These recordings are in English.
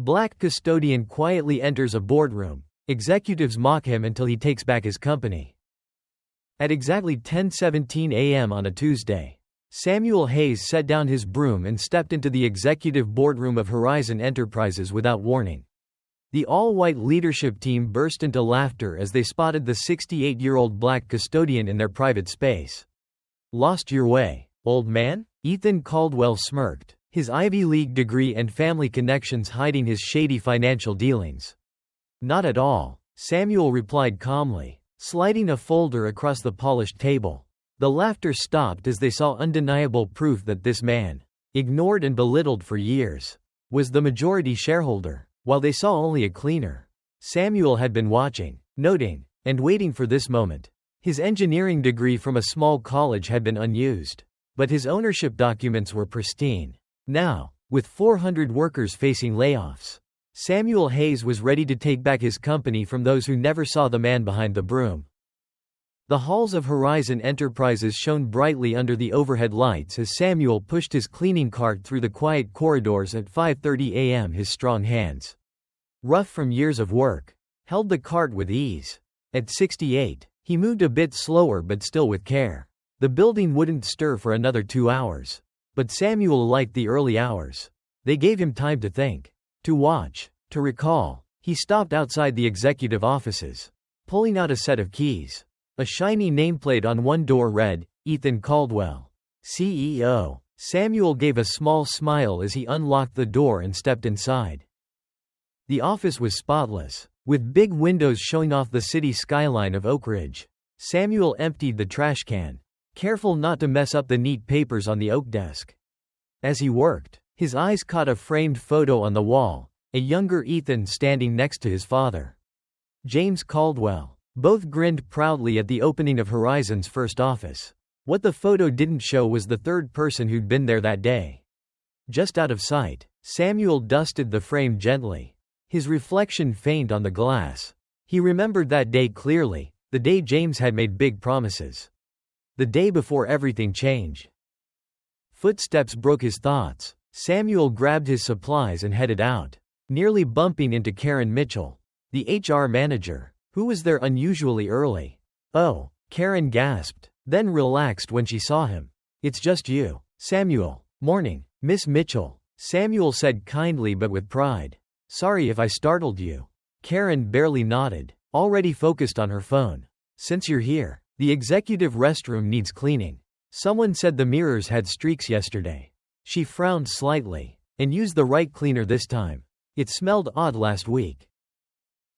Black Custodian quietly enters a boardroom. Executives mock him until he takes back his company. At exactly 10:17 a.m. on a Tuesday, Samuel Hayes set down his broom and stepped into the executive boardroom of Horizon Enterprises without warning. The all-white leadership team burst into laughter as they spotted the 68-year-old Black Custodian in their private space. "Lost your way, old man?" Ethan Caldwell smirked, his Ivy League degree and family connections hiding his shady financial dealings. "Not at all," Samuel replied calmly, sliding a folder across the polished table. The laughter stopped as they saw undeniable proof that this man, ignored and belittled for years, was the majority shareholder. While they saw only a cleaner, Samuel had been watching, noting, and waiting for this moment. His engineering degree from a small college had been unused, but his ownership documents were pristine. Now, with 400 workers facing layoffs, Samuel Hayes was ready to take back his company from those who never saw the man behind the broom. The halls of Horizon Enterprises shone brightly under the overhead lights as Samuel pushed his cleaning cart through the quiet corridors at 5:30 a.m. His strong hands, rough from years of work, held the cart with ease. At 68, he moved a bit slower but still with care. The building wouldn't stir for another 2 hours. But Samuel liked the early hours. They gave him time to think, to watch, to recall. He stopped outside the executive offices, pulling out a set of keys. A shiny nameplate on one door read, "Ethan Caldwell, CEO." Samuel gave a small smile as he unlocked the door and stepped inside. The office was spotless, with big windows showing off the city skyline of Oak Ridge. Samuel emptied the trash can, careful not to mess up the neat papers on the oak desk. As he worked, his eyes caught a framed photo on the wall, a younger Ethan standing next to his father, James Caldwell. Both grinned proudly at the opening of Horizon's first office. What the photo didn't show was the third person who'd been there that day. Just out of sight, Samuel dusted the frame gently, his reflection faint on the glass. He remembered that day clearly, the day James had made big promises. The day before everything changed. Footsteps broke his thoughts. Samuel grabbed his supplies and headed out, nearly bumping into Karen Mitchell, the HR manager, who was there unusually early. "Oh," Karen gasped, then relaxed when she saw him. "It's just you, Samuel." "Morning, Miss Mitchell," Samuel said kindly but with pride. "Sorry if I startled you." Karen barely nodded, already focused on her phone. "Since you're here, the executive restroom needs cleaning. Someone said the mirrors had streaks yesterday." She frowned slightly, and used the right cleaner this time. "It smelled odd last week."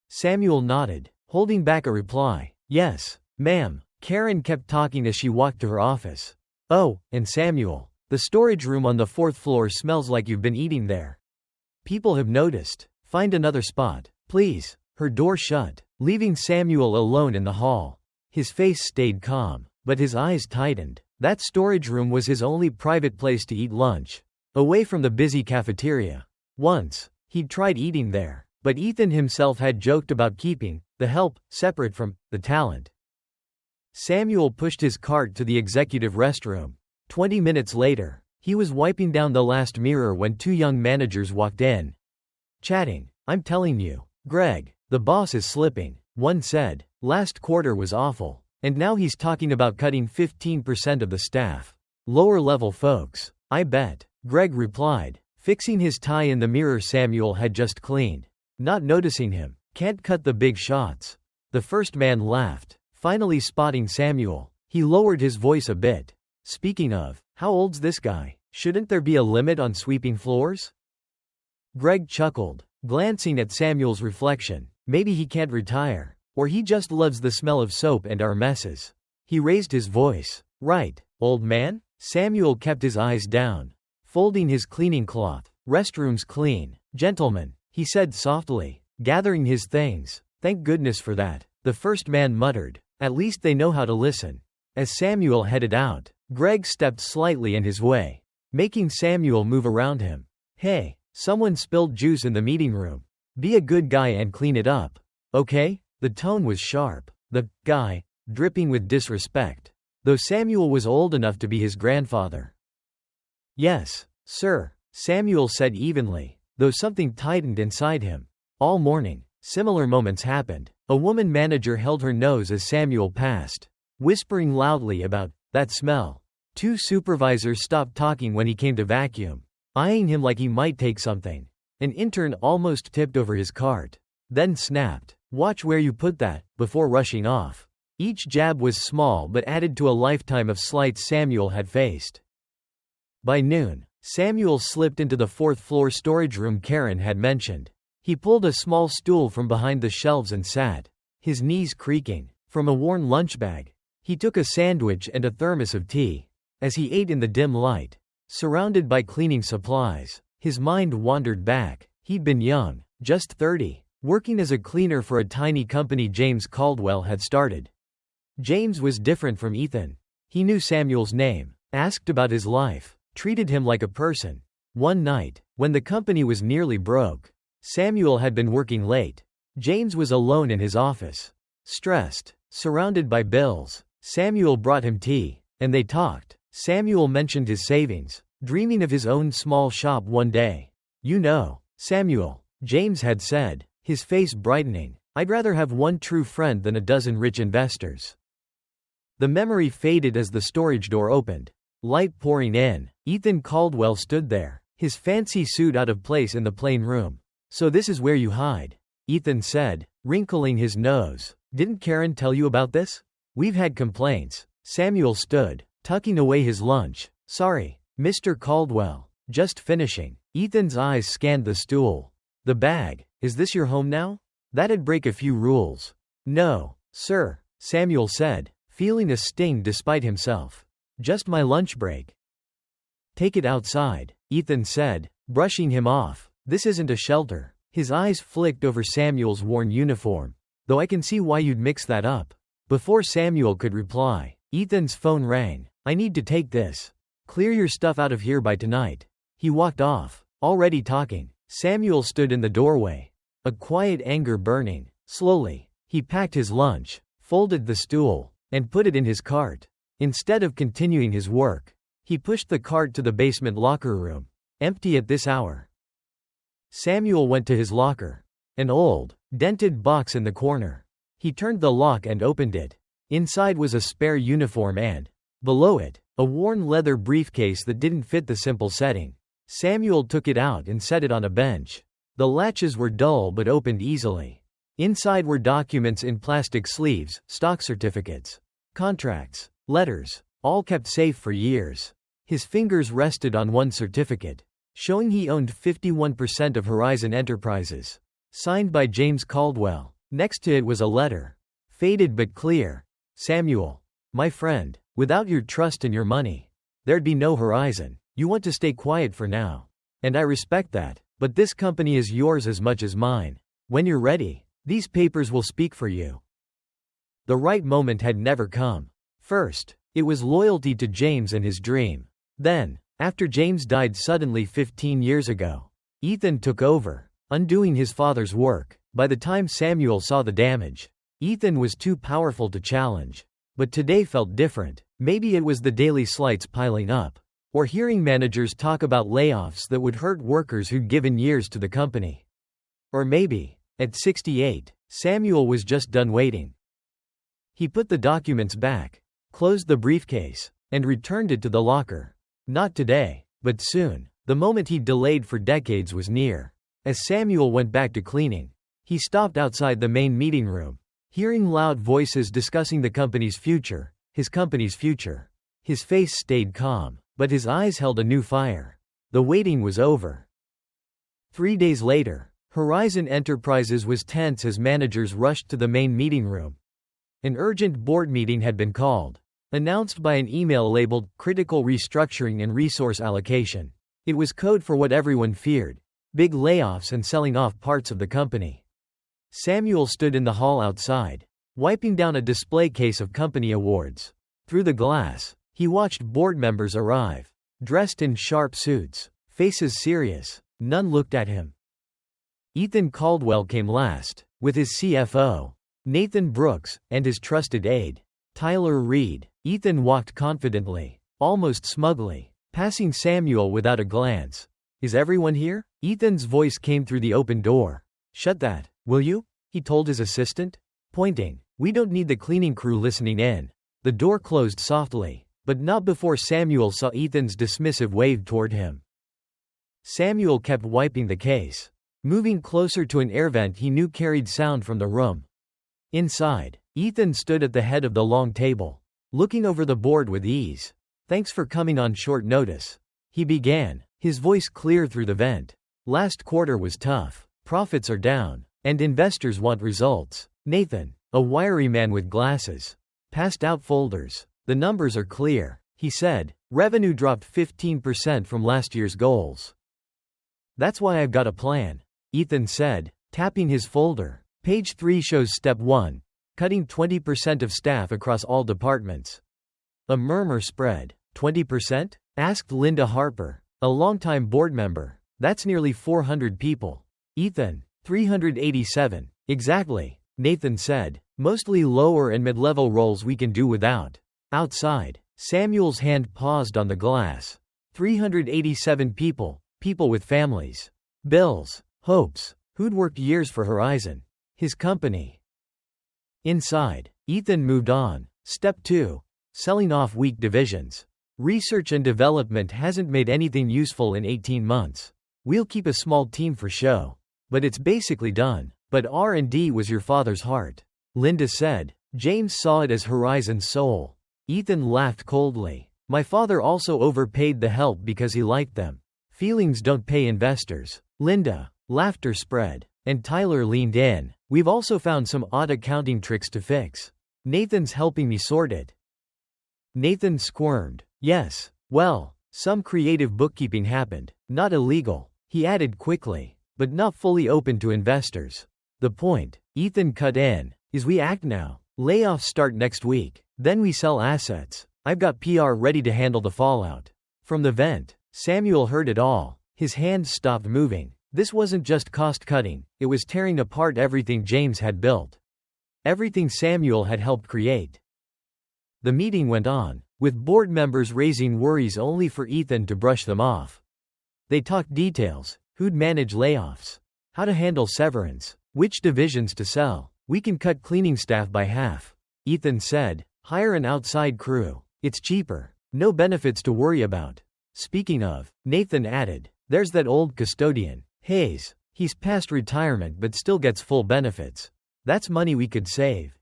Samuel nodded, holding back a reply. "Yes, ma'am." Karen kept talking as she walked to her office. "Oh, and Samuel, the storage room on the 4th floor smells like you've been eating there. People have noticed. Find another spot, please." Her door shut, leaving Samuel alone in the hall. His face stayed calm, but his eyes tightened. That storage room was his only private place to eat lunch, away from the busy cafeteria. Once, he'd tried eating there, but Ethan himself had joked about keeping the help separate from the talent. Samuel pushed his cart to the executive restroom. 20 minutes later, he was wiping down the last mirror when two young managers walked in, chatting. "I'm telling you, Greg, the boss is slipping," one said. "Last quarter was awful, and now he's talking about cutting 15% of the staff. Lower-level folks, I bet," Greg replied, fixing his tie in the mirror Samuel had just cleaned. Not noticing him. "Can't cut the big shots." The first man laughed, finally spotting Samuel. He lowered his voice a bit. "Speaking of, how old's this guy? Shouldn't there be a limit on sweeping floors?" Greg chuckled, glancing at Samuel's reflection. "Maybe he can't retire. Or he just loves the smell of soap and our messes." He raised his voice. "Right, old man?" Samuel kept his eyes down, folding his cleaning cloth. "Restroom's clean, gentlemen," he said softly, gathering his things. "Thank goodness for that," the first man muttered. "At least they know how to listen." As Samuel headed out, Greg stepped slightly in his way, making Samuel move around him. "Hey, someone spilled juice in the meeting room. Be a good guy and clean it up, okay?" The tone was sharp, the guy dripping with disrespect, though Samuel was old enough to be his grandfather. "Yes, sir," Samuel said evenly. though something tightened inside him. All morning, similar moments happened. A woman manager held her nose as Samuel passed, whispering loudly about that smell. Two supervisors stopped talking when he came to vacuum, eyeing him like he might take something. An intern almost tipped over his cart, then snapped, "Watch where you put that," before rushing off. Each jab was small but added to a lifetime of slights Samuel had faced. By noon, Samuel slipped into the fourth-floor storage room Karen had mentioned. He pulled a small stool from behind the shelves and sat, his knees creaking. From a worn lunch bag, he took a sandwich and a thermos of tea. As he ate in the dim light, surrounded by cleaning supplies, his mind wandered back. He'd been young, just 30, working as a cleaner for a tiny company James Caldwell had started. James was different from Ethan. He knew Samuel's name, asked about his life, treated him like a person. One night, when the company was nearly broke, Samuel had been working late. James was alone in his office, stressed, surrounded by bills. Samuel brought him tea, and they talked. Samuel mentioned his savings, dreaming of his own small shop one day. "You know, Samuel," James had said, his face brightening, "I'd rather have one true friend than a dozen rich investors." The memory faded as the storage door opened. Light pouring in, Ethan Caldwell stood there, his fancy suit out of place in the plain room. "So this is where you hide," Ethan said, wrinkling his nose. "Didn't Karen tell you about this?" "We've had complaints." Samuel stood, tucking away his lunch. "Sorry, Mr. Caldwell. Just finishing." Ethan's eyes scanned the stool. "The bag. Is this your home now?" "That'd break a few rules." "No, sir," Samuel said, feeling a sting despite himself. "Just my lunch break." "Take it outside," Ethan said, brushing him off. "This isn't a shelter." His eyes flicked over Samuel's worn uniform. "Though I can see why you'd mix that up." Before Samuel could reply, Ethan's phone rang. "I need to take this. Clear your stuff out of here by tonight." He walked off, already talking. Samuel stood in the doorway, a quiet anger burning. Slowly, he packed his lunch, folded the stool, and put it in his cart. Instead of continuing his work, he pushed the cart to the basement locker room, empty at this hour. Samuel went to his locker, an old, dented box in the corner. He turned the lock and opened it. Inside was a spare uniform and, below it, a worn leather briefcase that didn't fit the simple setting. Samuel took it out and set it on a bench. The latches were dull but opened easily. Inside were documents in plastic sleeves, stock certificates, contracts, letters, all kept safe for years. His fingers rested on one certificate, showing he owned 51% of Horizon Enterprises. Signed by James Caldwell. Next to it was a letter, faded but clear. "Samuel, my friend, without your trust and your money, there'd be no Horizon. You want to stay quiet for now. And I respect that, but this company is yours as much as mine. When you're ready, these papers will speak for you." The right moment had never come. First, it was loyalty to James and his dream. Then, after James died suddenly 15 years ago, Ethan took over, undoing his father's work. By the time Samuel saw the damage, Ethan was too powerful to challenge. But today felt different. Maybe it was the daily slights piling up, or hearing managers talk about layoffs that would hurt workers who'd given years to the company. Or maybe, at 68, Samuel was just done waiting. He put the documents back, closed the briefcase, and returned it to the locker. Not today, but soon. The moment he'd delayed for decades was near. As Samuel went back to cleaning, he stopped outside the main meeting room, hearing loud voices discussing the company's future, his company's future. His face stayed calm, but his eyes held a new fire. The waiting was over. 3 days later, Horizon Enterprises was tense as managers rushed to the main meeting room. An urgent board meeting had been called, announced by an email labeled "Critical Restructuring and Resource Allocation." It was code for what everyone feared: big layoffs and selling off parts of the company. Samuel stood in the hall outside, wiping down a display case of company awards. Through the glass, he watched board members arrive, dressed in sharp suits, faces serious. None looked at him. Ethan Caldwell came last, with his CFO, Nathan Brooks, and his trusted aide, Tyler Reed. Ethan walked confidently, almost smugly, passing Samuel without a glance. Is everyone here? Ethan's voice came through the open door. Shut that, will you? He told his assistant, pointing. We don't need the cleaning crew listening in. The door closed softly, but not before Samuel saw Ethan's dismissive wave toward him. Samuel kept wiping the case, moving closer to an air vent he knew carried sound from the room. Inside, Ethan stood at the head of the long table, looking over the board with ease. Thanks for coming on short notice, he began, his voice clear through the vent. Last quarter was tough, profits are down, and investors want results. Nathan, a wiry man with glasses, passed out folders. The numbers are clear, he said. Revenue dropped 15% from last year's goals. That's why I've got a plan, Ethan said, tapping his folder. Page 3 shows step 1, cutting 20% of staff across all departments. A murmur spread. 20%? Asked Linda Harper, a longtime board member. That's nearly 400 people. Ethan, 387. Exactly, Nathan said. Mostly lower and mid-level roles we can do without. Outside, Samuel's hand paused on the glass. 387 people, people with families, bills, hopes, who'd worked years for Horizon, his company. Inside, Ethan moved on. Step 2, selling off weak divisions. Research and development hasn't made anything useful in 18 months. We'll keep a small team for show, but it's basically done. But R&D was your father's heart, Linda said. James saw it as Horizon's soul. Ethan laughed coldly. My father also overpaid the help because he liked them. Feelings don't pay investors. Linda. Laughter spread, and Tyler leaned in. We've also found some odd accounting tricks to fix. Nathan's helping me sort it. Nathan squirmed. Yes, well, some creative bookkeeping happened. Not illegal, he added quickly, but not fully open to investors. The point, Ethan cut in, is we act now. Layoffs start next week. Then we sell assets. I've got PR ready to handle the fallout. From the vent, Samuel heard it all. His hands stopped moving. This wasn't just cost-cutting, it was tearing apart everything James had built. Everything Samuel had helped create. The meeting went on, with board members raising worries only for Ethan to brush them off. They talked details, who'd manage layoffs, how to handle severance, which divisions to sell. We can cut cleaning staff by half, Ethan said. Hire an outside crew. It's cheaper. No benefits to worry about. Speaking of, Nathan added, there's that old custodian, Hayes. He's past retirement but still gets full benefits. That's money we could save.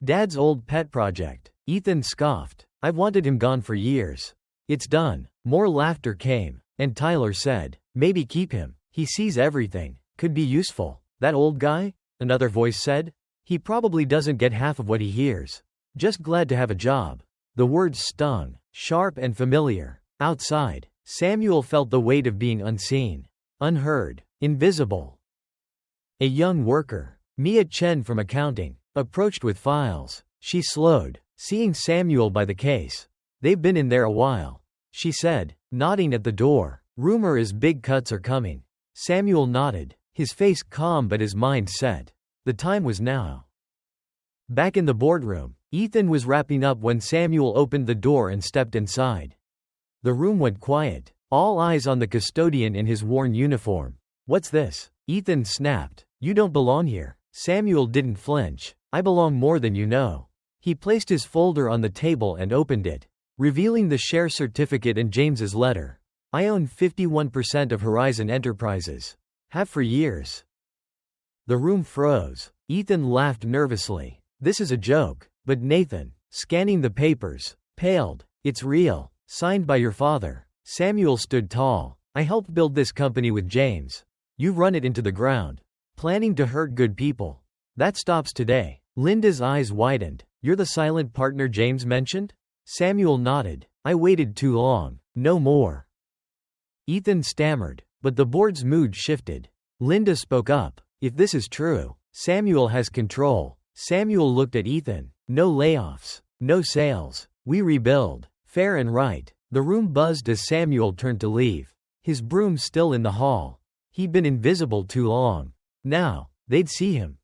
Dad's old pet project, Ethan scoffed. I've wanted him gone for years. It's done. More laughter came, and Tyler said, maybe keep him. He sees everything. Could be useful. That old guy? Another voice said. He probably doesn't get half of what he hears. Just glad to have a job. The words stung, sharp and familiar. Outside, Samuel felt the weight of being unseen, unheard, invisible. A young worker, Mia Chen from accounting, approached with files. She slowed, seeing Samuel by the case. They've been in there a while, she said, nodding at the door. Rumor is big cuts are coming. Samuel nodded, his face calm but his mind set. The time was now. Back in the boardroom, Ethan was wrapping up when Samuel opened the door and stepped inside. The room went quiet, all eyes on the custodian in his worn uniform. What's this? Ethan snapped. You don't belong here. Samuel didn't flinch. I belong more than you know. He placed his folder on the table and opened it, revealing the share certificate and James's letter. I own 51% of Horizon Enterprises. Have for years. The room froze. Ethan laughed nervously. This is a joke. But Nathan, scanning the papers, paled. It's real. Signed by your father. Samuel stood tall. I helped build this company with James. You've run it into the ground. Planning to hurt good people. That stops today. Linda's eyes widened. You're the silent partner James mentioned? Samuel nodded. I waited too long. No more. Ethan stammered, but the board's mood shifted. Linda spoke up. If this is true, Samuel has control. Samuel looked at Ethan. No layoffs. No sales. We rebuild. Fair and right. The room buzzed as Samuel turned to leave. His broom still in the hall. He'd been invisible too long. Now, they'd see him.